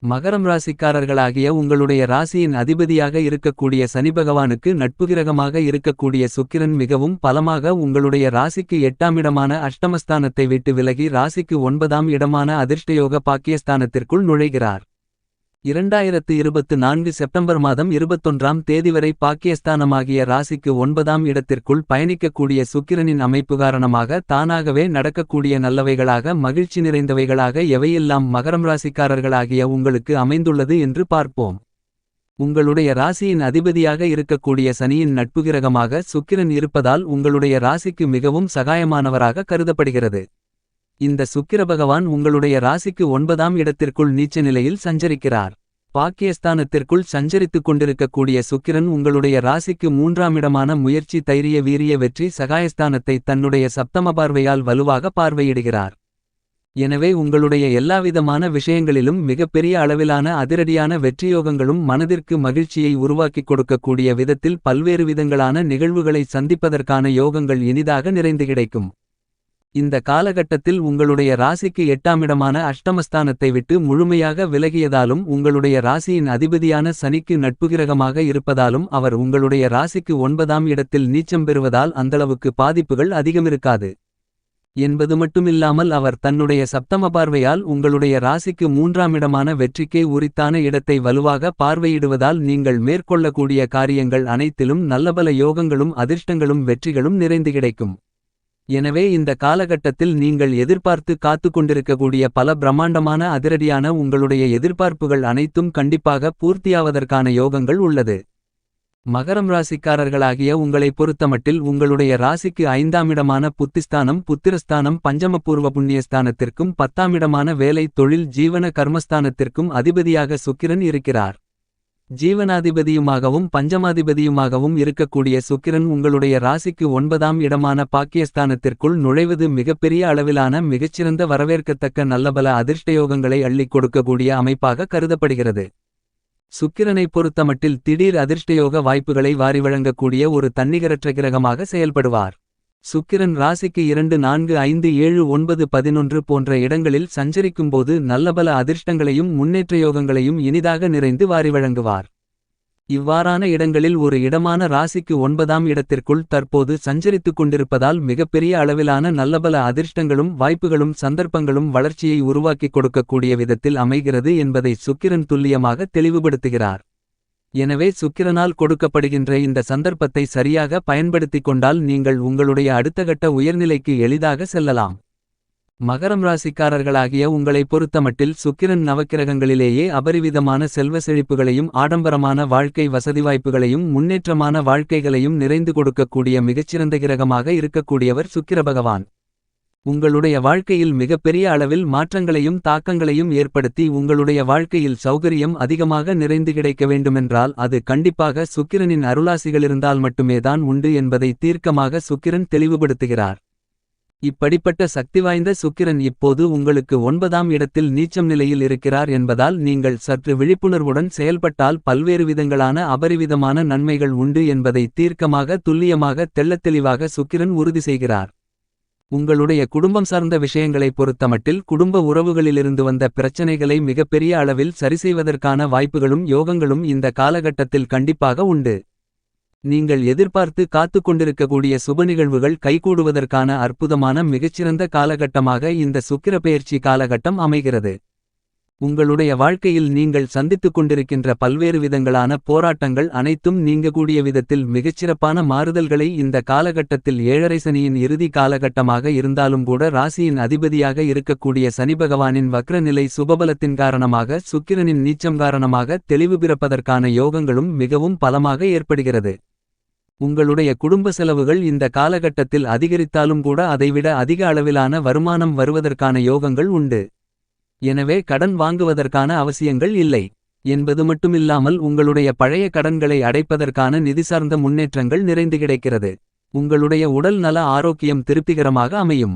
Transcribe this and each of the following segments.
மகரம் ராசிக்காரர்களாகிய உங்களுடைய ராசியின் அதிபதியாக இருக்கக்கூடிய சனிபகவானுக்கு நட்புகிரகமாக இருக்கக்கூடிய சுக்கிரன் மிகவும் பலமாக உங்களுடைய ராசிக்கு 8ஆம் இடமான அஷ்டமஸ்தானத்தை விட்டு விலகி ராசிக்கு 9ஆம் இடமான அதிர்ஷ்டயோக பாக்கியஸ்தானத்திற்குள் நுழைகிறார். 2024 செப்டம்பர் மாதம் 21ஆம் தேதி வரை பாக்கியஸ்தானமாகிய ராசிக்கு 9ஆம் இடத்திற்குள் பயணிக்கக்கூடிய சுக்கிரனின் அமைப்பு காரணமாக தானாகவே நடக்கக்கூடிய நல்லவைகளாக மகிழ்ச்சி நிறைந்தவைகளாக எவையெல்லாம் மகரம் ராசிக்காரர்களாகிய உங்களுக்கு அமைந்துள்ளது என்று பார்ப்போம். உங்களுடைய ராசியின் அதிபதியாக இருக்கக்கூடிய சனியின் நட்புகிரகமாக சுக்கிரன் இருப்பதால் உங்களுடைய ராசிக்கு மிகவும் சகாயமானவராக கருதப்படுகிறது. இந்த சுக்கிர பகவான் உங்களுடைய ராசிக்கு 9ஆம் இடத்திற்குள் நீச்ச நிலையில் சஞ்சரிக்கிறார். பாக்கியஸ்தானத்திற்குள் சஞ்சரித்துக் கொண்டிருக்கக்கூடிய சுக்கிரன் உங்களுடைய ராசிக்கு 3ஆம் இடமான முயற்சி தைரிய வீரிய வெற்றி சகாயஸ்தானத்தை தன்னுடைய சப்தம பார்வையால் வலுவாக பார்வையிடுகிறார். எனவே உங்களுடைய எல்லாவிதமான விஷயங்களிலும் மிகப்பெரிய அளவிலான அதிரடியான வெற்றியோகங்களும் மனதிற்கு மகிழ்ச்சியை உருவாக்கிக் கொடுக்கக்கூடிய விதத்தில் பல்வேறு விதங்களான நிகழ்வுகளை சந்திப்பதற்கான யோகங்கள் இனிதாக நிறைந்து கிடைக்கும். இந்த காலகட்டத்தில் உங்களுடைய ராசிக்கு 8ஆம் இடமான அஷ்டமஸ்தானத்தை விட்டு முழுமையாக விலகியதாலும் உங்களுடைய ராசியின் அதிபதியான சனிக்கு நட்புகிரகமாக இருப்பதாலும் அவர் உங்களுடைய ராசிக்கு 9ஆம் இடத்தில் நீச்சம் பெறுவதால் அந்தளவுக்கு பாதிப்புகள் அதிகமிருக்காது என்பது மட்டுமில்லாமல் அவர் தன்னுடைய சப்தம பார்வையால் உங்களுடைய ராசிக்கு 3ஆம் இடமான வெற்றிக்கே உரித்தான இடத்தை வலுவாக பார்வையிடுவதால் நீங்கள் மேற்கொள்ளக்கூடிய காரியங்கள் அனைத்திலும் நல்லபல யோகங்களும் அதிர்ஷ்டங்களும் வெற்றிகளும் நிறைந்து கிடைக்கும். எனவே இந்த காலகட்டத்தில் நீங்கள் எதிர்பார்த்து காத்து கொண்டிருக்கக்கூடிய பல பிரம்மாண்டமான அதிரடியான உங்களுடைய எதிர்பார்ப்புகள் அனைத்தும் கண்டிப்பாக பூர்த்தியாவதற்கான யோகங்கள் உள்ளது. மகரம் ராசிக்காரர்களாகிய உங்களை பொறுத்தமட்டில் உங்களுடைய ராசிக்கு 5ஆம் இடமான புத்திஸ்தானம் புத்திரஸ்தானம் பஞ்சமபூர்வ புண்ணியஸ்தானத்திற்கும் 10ஆம் இடமான வேலை தொழில் ஜீவன கர்மஸ்தானத்திற்கும் அதிபதியாக சுக்கிரன் இருக்கிறார். ஜீவனாதிபதியுமாகவும் பஞ்சமாதிபதியுமாகவும் இருக்கக்கூடிய சுக்கிரன் உங்களுடைய ராசிக்கு 9ஆம் இடமான பாக்கியஸ்தானத்திற்குள் நுழைவது மிகப்பெரிய அளவிலான மிகச்சிறந்த வரவேற்கத்தக்க நல்லபல அதிர்ஷ்டயோகங்களை அள்ளிக் கொடுக்கக்கூடிய அமைப்பாக கருதப்படுகிறது. சுக்கிரனை பொறுத்தமட்டில் திடீர் அதிர்ஷ்டயோக வாய்ப்புகளை வாரி வழங்கக்கூடிய ஒரு தன்னிகரற்ற கிரகமாக செயல்படுவார். சுக்கிரன் ராசிக்கு 2 4 5 7 9 11 போன்ற இடங்களில் சஞ்சரிக்கும்போது நல்லபல அதிர்ஷ்டங்களையும் முன்னேற்றயோகங்களையும் இனிதாக நிறைந்து வாரி வழங்குவார். இவ்வாறான இடங்களில் ஒரு இடமான ராசிக்கு 9ஆம் இடத்திற்குள் தற்போது சஞ்சரித்துக் கொண்டிருப்பதால் மிகப்பெரிய அளவிலான நல்லபல அதிர்ஷ்டங்களும் வாய்ப்புகளும் சந்தர்ப்பங்களும் வளர்ச்சியை உருவாக்கிக் கொடுக்கக்கூடிய விதத்தில் அமைகிறது என்பதை சுக்கிரன் துல்லியமாக தெளிவுபடுத்துகிறார். எனவே சுக்கிரனால் கொடுக்கப்படுகின்ற இந்த சந்தர்ப்பத்தை சரியாக பயன்படுத்திக் கொண்டால் நீங்கள் உங்களுடைய அடுத்தகட்ட உயர்நிலைக்கு எளிதாக செல்லலாம். மகரம் ராசிக்காரர்களாகிய உங்களை பொறுத்தமட்டில் சுக்கிரன் நவக்கிரகங்களிலேயே அபரிவிதமான செல்வ செழிப்புகளையும் ஆடம்பரமான வாழ்க்கை வசதி வாய்ப்புகளையும் முன்னேற்றமான வாழ்க்கைகளையும் நிறைந்து கொடுக்கக்கூடிய மிகச்சிறந்த கிரகமாக இருக்கக்கூடியவர் சுக்கிர பகவான். உங்களுடைய வாழ்க்கையில் மிகப்பெரிய அளவில் மாற்றங்களையும் தாக்கங்களையும் ஏற்படுத்தி உங்களுடைய வாழ்க்கையில் சௌகரியம் அதிகமாக நிறைந்து கிடைக்க வேண்டுமென்றால் அது கண்டிப்பாக சுக்கிரனின் அருளாசிகளிருந்தால் மட்டுமேதான் உண்டு என்பதை தீர்க்கமாக சுக்கிரன் தெளிவுபடுத்துகிறார். இப்படிப்பட்ட சக்திவாய்ந்த சுக்கிரன் இப்போது உங்களுக்கு 9ஆம் இடத்தில் நீச்சம் நிலையில் இருக்கிறார் என்பதால் நீங்கள் சற்று விழிப்புணர்வுடன் செயல்பட்டால் பல்வேறு விதங்களான அபரிவிதமான நன்மைகள் உண்டு என்பதை தீர்க்கமாக துல்லியமாக தெள்ளத்தெளிவாக சுக்கிரன் உறுதி செய்கிறார். உங்களுடைய குடும்பம் சார்ந்த விஷயங்களை பொறுத்தமட்டில் குடும்ப உறவுகளிலிருந்து வந்த பிரச்சனைகளை மிகப்பெரிய அளவில் சரிசெய்வதற்கான வாய்ப்புகளும் யோகங்களும் இந்த காலகட்டத்தில் கண்டிப்பாக உண்டு. நீங்கள் எதிர்பார்த்து காத்து கொண்டிருக்கக்கூடிய சுப நிகழ்வுகள் கைகூடுவதற்கான அற்புதமான மிகச்சிறந்த காலகட்டமாக இந்த சுக்கிர பெயர்ச்சி காலகட்டம் அமைகிறது. உங்களுடைய வாழ்க்கையில் நீங்கள் சந்தித்துக் கொண்டிருக்கின்ற பல்வேறு விதங்களான போராட்டங்கள் அனைத்தும் நீங்கக்கூடிய விதத்தில் மிகச்சிறப்பான மாறுதல்களை இந்த காலகட்டத்தில் 7.5 சனியின் இறுதி காலகட்டமாக இருந்தாலும் கூட ராசியின் அதிபதியாக இருக்கக்கூடிய சனிபகவானின் வக்ர நிலை சுபபலத்தின் காரணமாக சுக்கிரனின் நீச்சம் காரணமாக தெளிவு பிறப்பதற்கான யோகங்களும் மிகவும் பலமாக ஏற்படுகிறது. உங்களுடைய குடும்ப செலவுகள் இந்த காலகட்டத்தில் அதிகரித்தாலும் கூட அதைவிட அதிக அளவிலான வருமானம் வருவதற்கான யோகங்கள் உண்டு. எனவே கடன் வாங்குவதற்கான அவசியங்கள் இல்லை என்பது மட்டுமில்லாமல் உங்களுடைய பழைய கடன்களை அடைப்பதற்கான நிதி சார்ந்த முன்னேற்றங்கள் நிறைந்து கிடைக்கிறது. உங்களுடைய உடல் நல ஆரோக்கியம் திருப்திகரமாக அமையும்.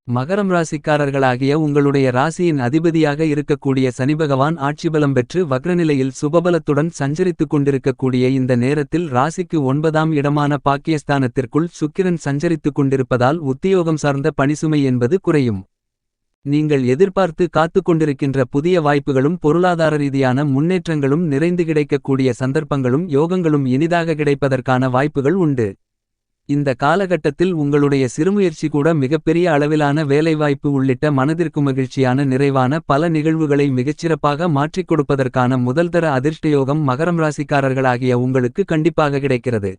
மகரம் ராசிக்காரர்களாகிய உங்களுடைய ராசியின் அதிபதியாக இருக்கக்கூடிய சனிபகவான் ஆட்சிபலம் பெற்று வக்ரநிலையில் சுபபலத்துடன் சஞ்சரித்துக் கொண்டிருக்கக்கூடிய இந்த நேரத்தில் ராசிக்கு 9ஆம் இடமான பாக்கியஸ்தானத்திற்குள் சுக்கிரன் சஞ்சரித்துக் கொண்டிருப்பதால் உத்தியோகம் சார்ந்த பணிசுமை என்பது குறையும். நீங்கள் எதிர்பார்த்து காத்துக்கொண்டிருக்கின்ற புதிய வாய்ப்புகளும் பொருளாதார ரீதியான முன்னேற்றங்களும் நிறைந்து கிடைக்கக்கூடிய சந்தர்ப்பங்களும் யோகங்களும் இனிதாக கிடைப்பதற்கான வாய்ப்புகள் உண்டு. இந்த காலகட்டத்தில் உங்களுடைய சிறுமுயற்சி கூட மிகப்பெரிய அளவிலான வேலைவாய்ப்பு உள்ளிட்ட மனதிற்கு மகிழ்ச்சியான நிறைவான பல நிகழ்வுகளை மிகச்சிறப்பாக மாற்றிக் கொடுப்பதற்கான முதல்தர அதிர்ஷ்டயோகம் மகரம் ராசிக்காரர்களாகிய உங்களுக்கு கண்டிப்பாக கிடைக்கிறது.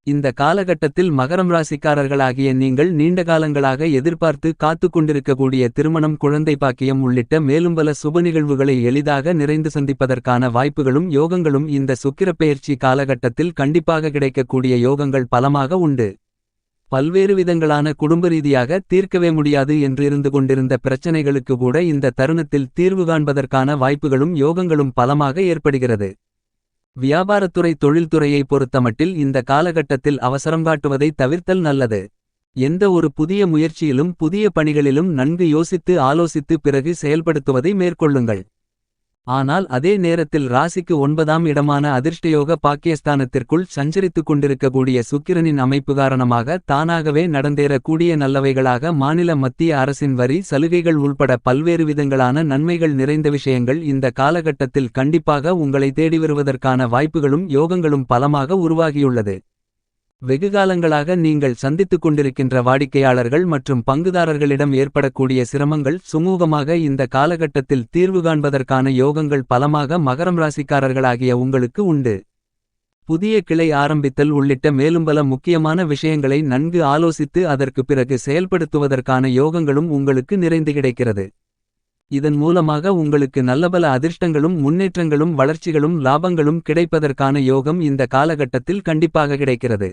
இந்த காலகட்டத்தில் மகரம் ராசிக்காரர்களாகிய நீங்கள் நீண்டகாலங்களாக எதிர்பார்த்து காத்துக்கொண்டிருக்கக்கூடிய திருமணம், குழந்தை பாக்கியம் உள்ளிட்ட மேலும் பல சுப நிகழ்வுகளை எளிதாக நிறைந்து சந்திப்பதற்கான வாய்ப்புகளும் யோகங்களும் இந்த சுக்கிரப்பெயர்ச்சி காலகட்டத்தில் கண்டிப்பாக கிடைக்கக்கூடிய யோகங்கள் பலமாக உண்டு. பல்வேறு விதங்களான குடும்ப ரீதியாக தீர்க்கவே முடியாது என்று இருந்து கொண்டிருந்த பிரச்சனைகளுக்கு கூட இந்த தருணத்தில் தீர்வு காண்பதற்கான வாய்ப்புகளும் யோகங்களும் பலமாக ஏற்படுகிறது. வியாபாரத்துறை, தொழில்துறையை பொறுத்தமட்டில் இந்த காலகட்டத்தில் அவசரம் காட்டுவதை தவிர்த்தல் நல்லது. எந்த ஒரு புதிய முயற்சியிலும் புதிய பணிகளிலும் நன்கு யோசித்து ஆலோசித்து பிறகு செயல்படுத்துவதை மேற்கொள்ளுங்கள். ஆனால் அதே நேரத்தில் ராசிக்கு 9ஆம் இடமான அதிர்ஷ்டயோக பாக்கியஸ்தானத்திற்குள் சஞ்சரித்துக் கொண்டிருக்கக்கூடிய சுக்கிரனின் அமைப்பு காரணமாக தானாகவே நடந்தேறக்கூடிய நல்லவைகளாக மாநில மத்திய அரசின் வரி சலுகைகள் உள்பட பல்வேறு விதங்களான நன்மைகள் நிறைந்த விஷயங்கள் இந்த காலகட்டத்தில் கண்டிப்பாக உங்களை தேடி வருவதற்கான வாய்ப்புகளும் யோகங்களும் பலமாக உருவாகியுள்ளது. வெகுகாலங்களாக நீங்கள் சந்தித்துக் கொண்டிருக்கின்ற வாடிக்கையாளர்கள் மற்றும் பங்குதாரர்களிடம் ஏற்படக்கூடிய சிரமங்கள் சுமூகமாக இந்த காலகட்டத்தில் தீர்வு காண்பதற்கான யோகங்கள் பலமாக மகரம் ராசிக்காரர்களாகிய உங்களுக்கு உண்டு. புதிய கிளை ஆரம்பித்தல் உள்ளிட்ட மேலும் பல முக்கியமான விஷயங்களை நன்கு ஆலோசித்து அதற்கு பிறகு செயல்படுத்துவதற்கான யோகங்களும் உங்களுக்கு நிறைந்து கிடைக்கிறது. இதன் மூலமாக உங்களுக்கு நல்லபல அதிர்ஷ்டங்களும் முன்னேற்றங்களும் வளர்ச்சிகளும் லாபங்களும் கிடைப்பதற்கான யோகம் இந்த காலகட்டத்தில் கண்டிப்பாக கிடைக்கிறது.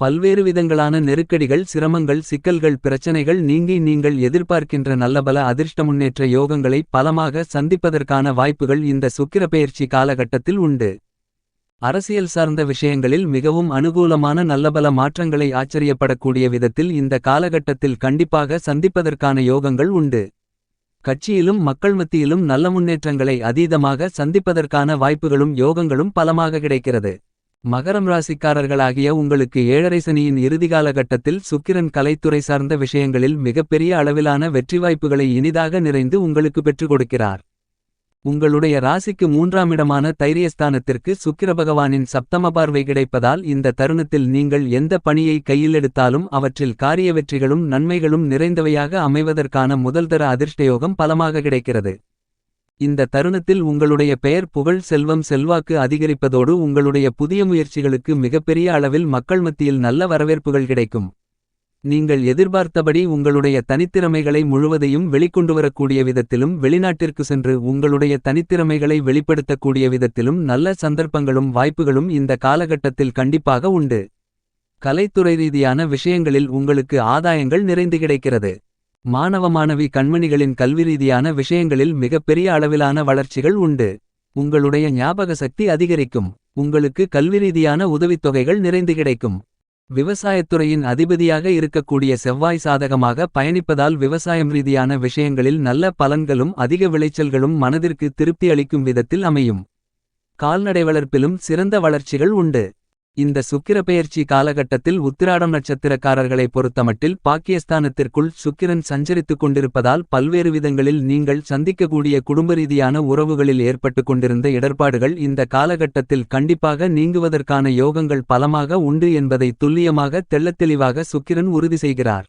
பல்வேறு விதங்களான நெருக்கடிகள், சிரமங்கள், சிக்கல்கள், பிரச்சனைகள் நீங்கி நீங்கள் எதிர்பார்க்கின்ற நல்லபல அதிர்ஷ்ட முன்னேற்ற யோகங்களை பலமாக சந்திப்பதற்கான வாய்ப்புகள் இந்த சுக்கிரப்பெயர்ச்சி காலகட்டத்தில் உண்டு. அரசியல் சார்ந்த விஷயங்களில் மிகவும் அனுகூலமான நல்லபல மாற்றங்களை ஆச்சரியப்படக்கூடிய விதத்தில் இந்த காலகட்டத்தில் கண்டிப்பாக சந்திப்பதற்கான யோகங்கள் உண்டு. கட்சியிலும் மக்கள் மத்தியிலும் நல்ல முன்னேற்றங்களை அதீதமாக சந்திப்பதற்கான வாய்ப்புகளும் யோகங்களும் பலமாக கிடைக்கிறது. மகரம் ராசிக்காரர்களாகிய உங்களுக்கு 7.5 சனியின் இறுதிகாலகட்டத்தில் சுக்கிரன் கலைத்துறை சார்ந்த விஷயங்களில் மிகப்பெரிய அளவிலான வெற்றி வாய்ப்புகளை இனிதாக நிறைந்து உங்களுக்கு பெற்றுக் கொடுக்கிறார். உங்களுடைய ராசிக்கு 3ஆம் இடமான தைரியஸ்தானத்திற்கு சுக்கிர பகவானின் சப்தம பார்வை கிடைப்பதால் இந்த தருணத்தில் நீங்கள் எந்த பணியை கையில் எடுத்தாலும் அவற்றில் காரிய வெற்றிகளும் நன்மைகளும் நிறைந்தவையாக அமைவதற்கான முதல்தர அதிர்ஷ்டயோகம் பலமாக கிடைக்கிறது. இந்த தருணத்தில் உங்களுடைய பெயர், புகழ், செல்வம், செல்வாக்கு அதிகரிப்பதோடு உங்களுடைய புதிய முயற்சிகளுக்கு மிகப்பெரிய அளவில் மக்கள் மத்தியில் நல்ல வரவேற்புகள் கிடைக்கும். நீங்கள் எதிர்பார்த்தபடி உங்களுடைய தனித்திறமைகளை முழுவதையும் வெளிக்கொண்டுவரக்கூடிய விதத்திலும் வெளிநாட்டிற்கு சென்று உங்களுடைய தனித்திறமைகளை வெளிப்படுத்தக்கூடிய விதத்திலும் நல்ல சந்தர்ப்பங்களும் வாய்ப்புகளும் இந்த காலகட்டத்தில் கண்டிப்பாக உண்டு. கலைத்துறை ரீதியான விஷயங்களில் உங்களுக்கு ஆதாயங்கள் நிறைந்து கிடைக்கிறது. மாணவ மாணவி கண்மணிகளின் கல்வி ரீதியான விஷயங்களில் மிகப்பெரிய அளவிலான வளர்ச்சிகள் உண்டு. உங்களுடைய ஞாபக சக்தி அதிகரிக்கும். உங்களுக்கு கல்வி ரீதியான உதவித்தொகைகள் நிறைந்து கிடைக்கும். விவசாயத்துறையின் அதிபதியாக இருக்கக்கூடிய செவ்வாய் சாதகமாக பயணிப்பதால் விவசாயம் ரீதியான விஷயங்களில் நல்ல பலன்களும் அதிக விளைச்சல்களும் மனதிற்கு திருப்தி அளிக்கும் விதத்தில் அமையும். கால்நடை வளர்ப்பிலும் சிறந்த வளர்ச்சிகள் உண்டு. இந்த சுக்கிரப்பெயர்ச்சி காலகட்டத்தில் உத்திராடம் நட்சத்திரக்காரர்களை பொறுத்தமட்டில் பாக்கியஸ்தானத்திற்குள் சுக்கிரன் சஞ்சரித்துக் கொண்டிருப்பதால் பல்வேறு விதங்களில் நீங்கள் சந்திக்கக்கூடிய குடும்ப ரீதியான உறவுகளில் ஏற்பட்டு கொண்டிருந்த இடர்பாடுகள் இந்த காலகட்டத்தில் கண்டிப்பாக நீங்குவதற்கான யோகங்கள் பலமாக உண்டு என்பதை துல்லியமாக தெள்ளத்தெளிவாக சுக்கிரன் உறுதி செய்கிறார்.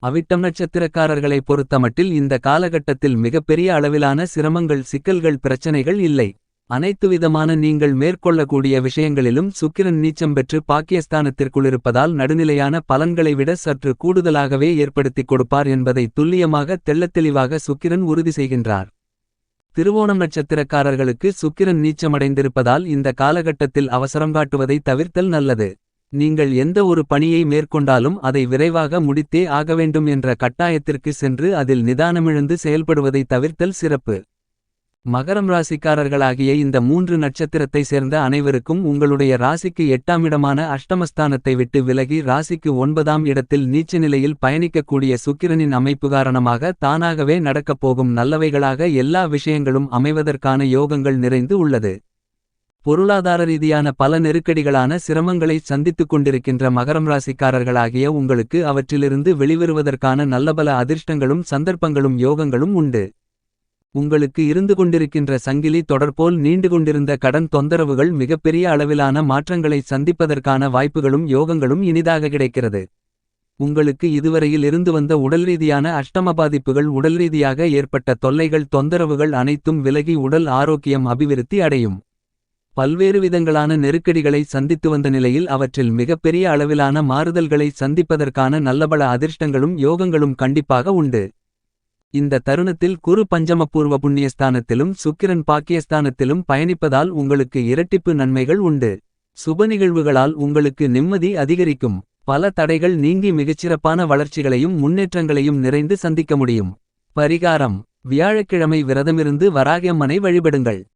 அவிட்டம் நட்சத்திரக்காரர்களை பொறுத்தமட்டில் இந்த காலகட்டத்தில் மிகப்பெரிய அளவிலான சிரமங்கள், சிக்கல்கள், பிரச்சனைகள் இல்லை. அனைத்து விதமான நீங்கள் மேற்கொள்ளக்கூடிய விஷயங்களிலும் சுக்கிரன் நீச்சம் பெற்று பாக்கியஸ்தானத்திற்குள்ளிருப்பதால் நடுநிலையான பலன்களை விட சற்று கூடுதலாகவே ஏற்படுத்திக் கொடுப்பார் என்பதை துல்லியமாக தெள்ளத்தெளிவாக சுக்கிரன் உறுதி செய்கின்றார். திருவோணம் நட்சத்திரக்காரர்களுக்கு சுக்கிரன் நீச்சமடைந்திருப்பதால் இந்த காலகட்டத்தில் அவசரம் காட்டுவதை தவிர்த்தல் நல்லது. நீங்கள் எந்த ஒரு பணியை மேற்கொண்டாலும் அதை விரைவாக முடித்தே ஆகவேண்டும் என்ற கட்டாயத்திற்கு சென்று அதில் நிதானமிழந்து செயல்படுவதை தவிர்த்தல் சிறப்பு. மகரம் ராசிக்காரர்களாகிய இந்த 3 நட்சத்திரத்தை சேர்ந்த அனைவருக்கும் உங்களுடைய ராசிக்கு 8ஆம் இடமான அஷ்டமஸ்தானத்தை விட்டு விலகி ராசிக்கு 9ஆம் இடத்தில் நீச்ச நிலையில் பயணிக்கக்கூடிய சுக்கிரனின் அமைப்பு காரணமாக தானாகவே நடக்கப்போகும் நல்லவைகளாக எல்லா விஷயங்களும் அமைவதற்கான யோகங்கள் நிறைந்து உள்ளது. பொருளாதார ரீதியான பல நெருக்கடிகளான சிரமங்களை சந்தித்துக் கொண்டிருக்கின்ற மகரம் ராசிக்காரர்களாகிய உங்களுக்கு அவற்றிலிருந்து வெளிவருவதற்கான நல்லபல அதிர்ஷ்டங்களும் சந்தர்ப்பங்களும் யோகங்களும் உண்டு. உங்களுக்கு இருந்து கொண்டிருக்கின்ற சங்கிலி தொடர்போல் நீண்டு கொண்டிருந்த கடன் தொந்தரவுகள் மிகப்பெரிய அளவிலான மாற்றங்களை சந்திப்பதற்கான வாய்ப்புகளும் யோகங்களும் இனிதாக கிடைக்கிறது. உங்களுக்கு இதுவரையில் இருந்து வந்த உடல்ரீதியான அஷ்டம பாதிப்புகள் உடல்ரீதியாக ஏற்பட்ட தொல்லைகள் தொந்தரவுகள் அனைத்தும் விலகி உடல் ஆரோக்கியம் அபிவிருத்தி அடையும். பல்வேறு விதங்களான நெருக்கடிகளை சந்தித்து வந்த நிலையில் அவற்றில் மிகப்பெரிய அளவிலான மாறுதல்களை சந்திப்பதற்கான நல்லபல அதிர்ஷ்டங்களும் யோகங்களும் கண்டிப்பாக உண்டு. இந்த தருணத்தில் குரு பஞ்சமபூர்வ புண்ணியஸ்தானத்திலும் சுக்கிரன் பாக்கியஸ்தானத்திலும் பயணிப்பதால் உங்களுக்கு இரட்டிப்பு நன்மைகள் உண்டு. சுப நிகழ்வுகளால் உங்களுக்கு நிம்மதி அதிகரிக்கும். பல தடைகள் நீங்கி மிகச்சிறப்பான வளர்ச்சிகளையும் முன்னேற்றங்களையும் நிறைந்து சந்திக்க முடியும். பரிகாரம்: வியாழக்கிழமை விரதமிருந்து வராகியம்மனை வழிபடுங்கள்.